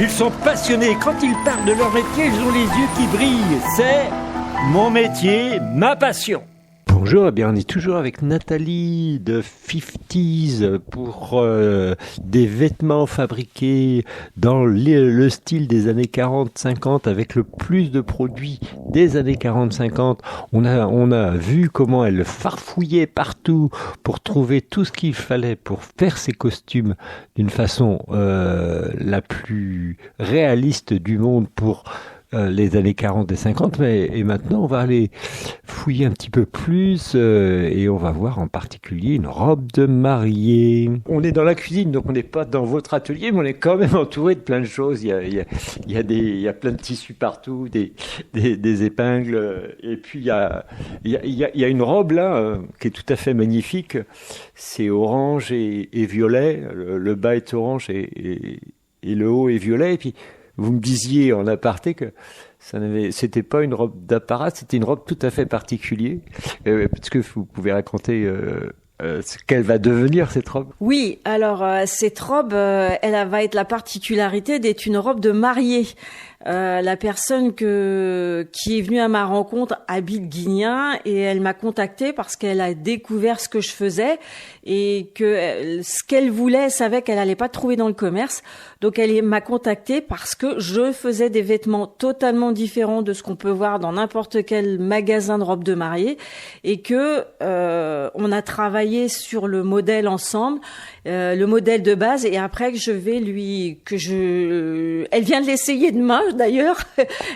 Ils sont passionnés. Quand ils parlent de leur métier, ils ont les yeux qui brillent. C'est mon métier, ma passion. Bonjour, eh bien on est toujours avec Nathalie de 50s pour des vêtements fabriqués dans le style des années 40-50 avec le plus de produits des années 40-50. On a vu comment elle farfouillait partout pour trouver tout ce qu'il fallait pour faire ses costumes d'une façon la plus réaliste du monde pour les années 40 et 50, et maintenant on va aller fouiller un petit peu plus et on va voir en particulier une robe de mariée. On est dans la cuisine, donc on n'est pas dans votre atelier, mais on est quand même entouré de plein de choses. Il y a plein de tissus partout, des épingles, et puis il y a une robe là qui est tout à fait magnifique. C'est orange et violet, le bas est orange et le haut est violet, et puis vous me disiez en aparté que c'était pas une robe d'apparat, c'était une robe tout à fait particulière. Est-ce que vous pouvez raconter ce qu'elle va devenir, cette robe? Oui, alors cette robe, elle va être la particularité d'être une robe de mariée. La personne qui est venue à ma rencontre habite Guignin et elle m'a contactée parce qu'elle a découvert ce que je faisais et que ce qu'elle voulait, elle savait qu'elle allait pas trouver dans le commerce. Donc elle m'a contactée parce que je faisais des vêtements totalement différents de ce qu'on peut voir dans n'importe quel magasin de robes de mariée et que on a travaillé sur le modèle ensemble, le modèle de base, et après elle vient de l'essayer demain d'ailleurs,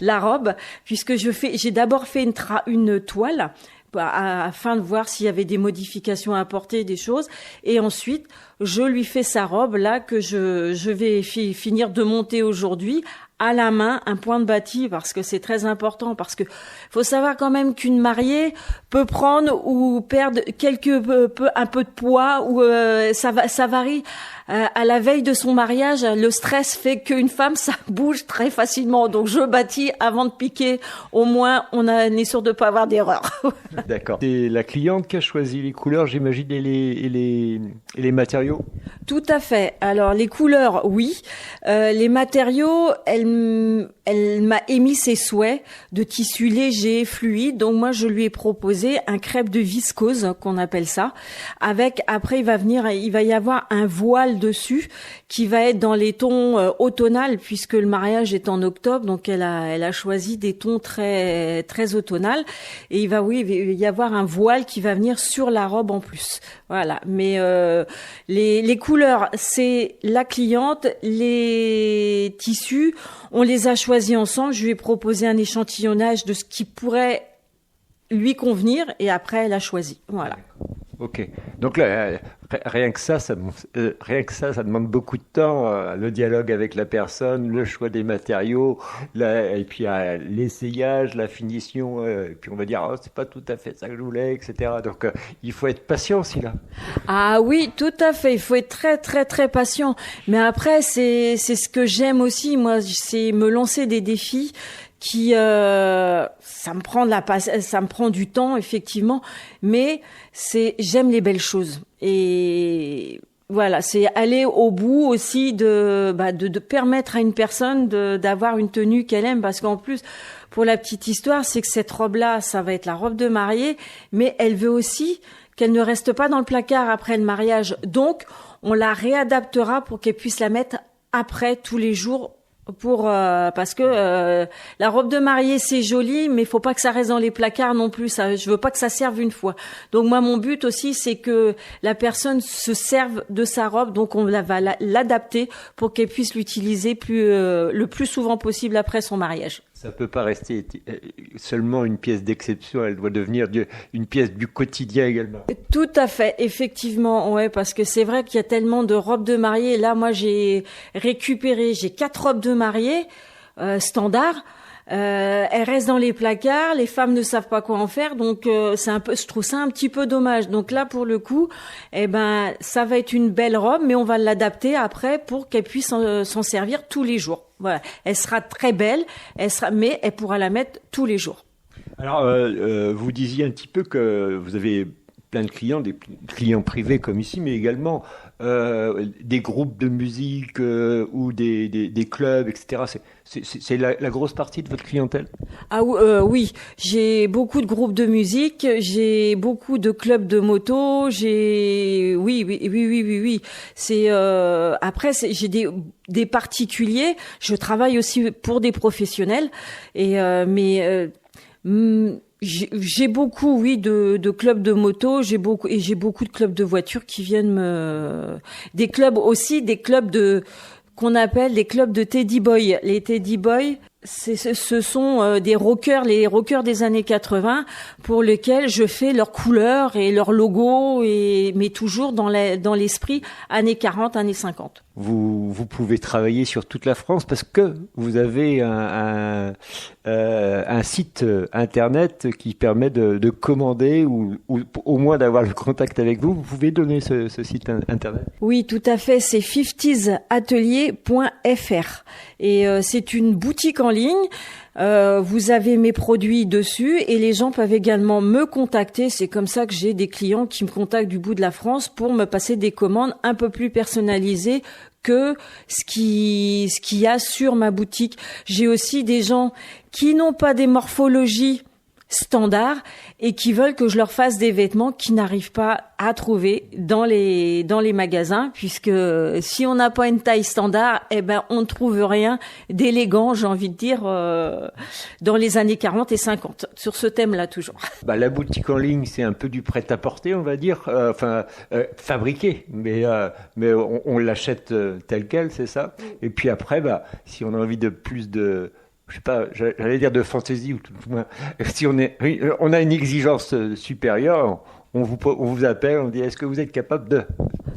la robe, puisque j'ai d'abord fait une toile afin de voir s'il y avait des modifications à apporter, des choses, et ensuite je lui fais sa robe là que je vais finir de monter aujourd'hui à la main, un point de bâti, parce que c'est très important, parce que faut savoir quand même qu'une mariée peut prendre ou perdre un peu de poids, ou ça varie. À la veille de son mariage, le stress fait qu'une femme, ça bouge très facilement. Donc je bâtis avant de piquer. Au moins, on est sûr de pas avoir d'erreur. D'accord. C'est la cliente qui a choisi les couleurs, j'imagine, et les matériaux. Tout à fait. Alors les couleurs, oui. Les matériaux, elle m'a émis ses souhaits de tissu léger, fluide. Donc moi, je lui ai proposé un crêpe de viscose, qu'on appelle ça. Après, il va y avoir un voile dessus qui va être dans les tons automnales, puisque le mariage est en octobre. Donc elle a choisi des tons très très automnales. Et il va y avoir un voile qui va venir sur la robe en plus. Voilà. Mais les couleurs, c'est la cliente. Les tissus, on les a choisis ensemble. Je lui ai proposé un échantillonnage de ce qui pourrait lui convenir et après elle a choisi. Voilà. Ok. Donc là, rien que ça demande beaucoup de temps. Le dialogue avec la personne, le choix des matériaux, et puis l'essayage, la finition. Et puis on va dire, c'est pas tout à fait ça que je voulais, etc. Donc il faut être patient aussi là. Ah oui, tout à fait. Il faut être très très très patient. Mais après, c'est ce que j'aime aussi. Moi, c'est me lancer des défis qui ça me prend du temps effectivement, mais j'aime les belles choses et voilà, c'est aller au bout aussi de permettre à une personne d'avoir une tenue qu'elle aime, parce qu'en plus, pour la petite histoire, c'est que cette robe-là, ça va être la robe de mariée, mais elle veut aussi qu'elle ne reste pas dans le placard après le mariage, donc on la réadaptera pour qu'elle puisse la mettre après tous les jours. Parce que la robe de mariée c'est joli, mais il faut pas que ça reste dans les placards non plus. Je veux pas que ça serve une fois. Donc moi mon but aussi c'est que la personne se serve de sa robe, donc on va l'adapter pour qu'elle puisse l'utiliser le plus souvent possible après son mariage. Ça peut pas rester seulement une pièce d'exception, elle doit devenir une pièce du quotidien également. Tout à fait, effectivement, ouais, parce que c'est vrai qu'il y a tellement de robes de mariée. Là, moi, j'ai 4 robes de mariée standard. Elles restent dans les placards, les femmes ne savent pas quoi en faire, donc je trouve ça un petit peu dommage. Donc là, pour le coup, ça va être une belle robe, mais on va l'adapter après pour qu'elle puisse s'en servir tous les jours. Voilà, elle sera très belle, mais elle pourra la mettre tous les jours. Alors, vous disiez un petit peu que vous avez plein de clients, des clients privés comme ici, mais également des groupes de musique ou des clubs, etc. C'est la grosse partie de votre clientèle? Ah oui, j'ai beaucoup de groupes de musique, j'ai beaucoup de clubs de moto, oui. C'est après j'ai des particuliers. Je travaille aussi pour des professionnels j'ai beaucoup, oui, de clubs de moto, j'ai beaucoup de clubs de voitures qui viennent des clubs qu'on appelle des clubs de Teddy Boy. Les Teddy Boy, ce sont les rockers des années 80 pour lesquels je fais leurs couleurs et leurs logos mais toujours dans l'esprit années 40, années 50. Vous pouvez travailler sur toute la France parce que vous avez un site internet qui permet de commander ou au moins d'avoir le contact avec vous. Vous pouvez donner ce site internet? Oui, tout à fait. C'est 50satelier.fr et c'est une boutique en ligne. Vous avez mes produits dessus et les gens peuvent également me contacter. C'est comme ça que j'ai des clients qui me contactent du bout de la France pour me passer des commandes un peu plus personnalisées que ce qu'il y a sur ma boutique. J'ai aussi des gens qui n'ont pas des morphologies standards et qui veulent que je leur fasse des vêtements qu'ils n'arrivent pas à trouver dans les magasins, puisque si on n'a pas une taille standard, on ne trouve rien d'élégant, j'ai envie de dire, dans les années 40 et 50, sur ce thème-là toujours. La boutique en ligne, c'est un peu du prêt-à-porter, on va dire, fabriqué, mais on l'achète tel quel, c'est ça. Et puis après, si on a envie de plus de... je sais pas, j'allais dire de fantaisie, ou tout le moins, si on a une exigence supérieure, on vous appelle, on dit est-ce que vous êtes capable de...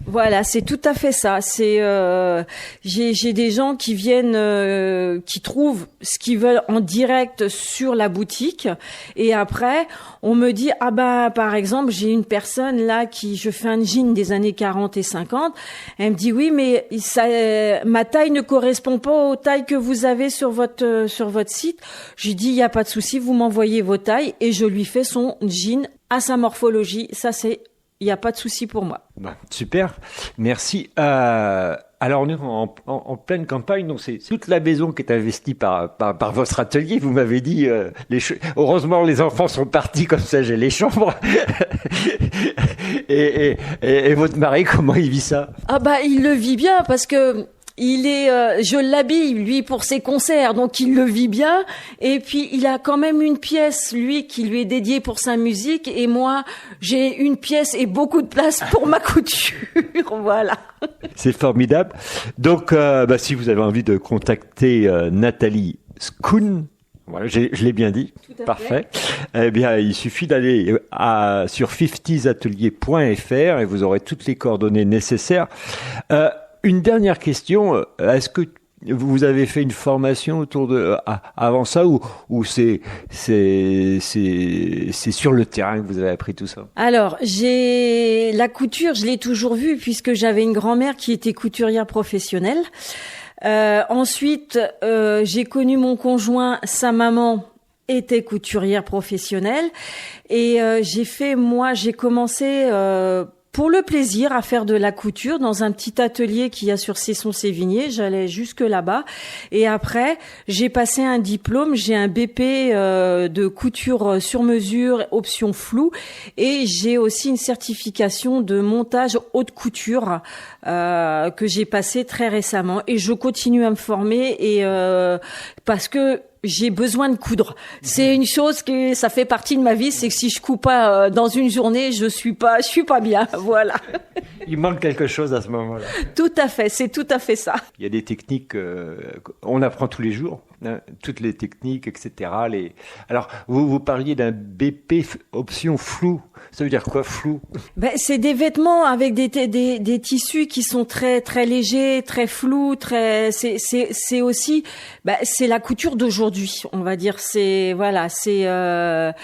Voilà, c'est tout à fait ça. C'est j'ai des gens qui viennent, qui trouvent ce qu'ils veulent en direct sur la boutique, et après on me dit par exemple j'ai une personne là je fais un jean des années 40 et 50. Elle me dit oui mais ma taille ne correspond pas aux tailles que vous avez sur votre site. Je lui dis il y a pas de souci, vous m'envoyez vos tailles et je lui fais son jean à sa morphologie. Ça il n'y a pas de souci pour moi. Super, merci. Alors on est en pleine campagne, donc c'est toute la maison qui est investie par votre atelier. Vous m'avez dit, heureusement les enfants sont partis, comme ça j'ai les chambres. et votre mari, comment il vit ça? Il le vit bien parce que je l'habille, lui, pour ses concerts, donc il le vit bien. Et puis, il a quand même une pièce, lui, qui lui est dédiée pour sa musique. Et moi, j'ai une pièce et beaucoup de place pour ma couture. Voilà. C'est formidable. Donc, si vous avez envie de contacter Nathalie Schoon, voilà, je l'ai bien dit. Parfait. Eh bien, il suffit d'aller sur 50satelier.fr et vous aurez toutes les coordonnées nécessaires. Une dernière question, est-ce que vous avez fait une formation autour de avant ça ou c'est sur le terrain que vous avez appris tout ça? Alors, la couture, je l'ai toujours vue puisque j'avais une grand-mère qui était couturière professionnelle. Ensuite, j'ai connu mon conjoint, sa maman était couturière professionnelle et j'ai commencé pour le plaisir à faire de la couture dans un petit atelier qu'il y a sur Cesson-Sévigné. J'allais jusque là-bas. Et après, j'ai passé un diplôme. J'ai un BP de couture sur mesure, option floue. Et j'ai aussi une certification de montage haute couture que j'ai passé très récemment. Et je continue à me former parce que j'ai besoin de coudre. C'est une chose ça fait partie de ma vie, c'est que si je couds pas dans une journée, je suis pas bien, voilà. Il manque quelque chose à ce moment-là. Tout à fait, c'est tout à fait ça. Il y a des techniques, on apprend tous les jours, hein, toutes les techniques, etc. Alors, vous parliez d'un BP option flou. Ça veut dire quoi, flou? C'est des vêtements avec des tissus qui sont très très légers, très flous, c'est aussi c'est la couture d'aujourd'hui, on va dire. C'est le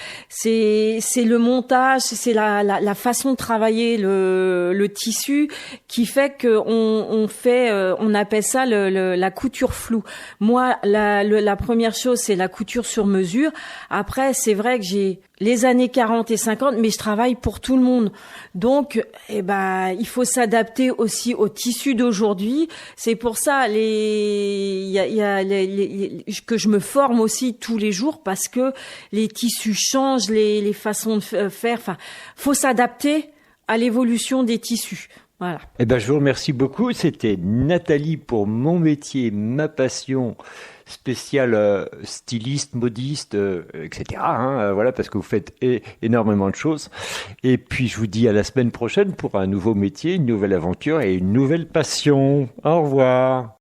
montage, c'est la façon de travailler le tissu. tissu qui fait que on appelle ça la couture floue. Moi, la première chose, c'est la couture sur mesure. Après, c'est vrai que j'ai les années 40 et 50, mais je travaille pour tout le monde. Donc, il faut s'adapter aussi au tissu d'aujourd'hui. C'est pour ça que je me forme aussi tous les jours, parce que les tissus changent, les façons de faire. Enfin, faut s'adapter à l'évolution des tissus. Voilà. Je vous remercie beaucoup. C'était Nathalie pour Mon métier, ma passion, spécial styliste, modiste, etc. Voilà, parce que vous faites énormément de choses. Et puis, je vous dis à la semaine prochaine pour un nouveau métier, une nouvelle aventure et une nouvelle passion. Au revoir.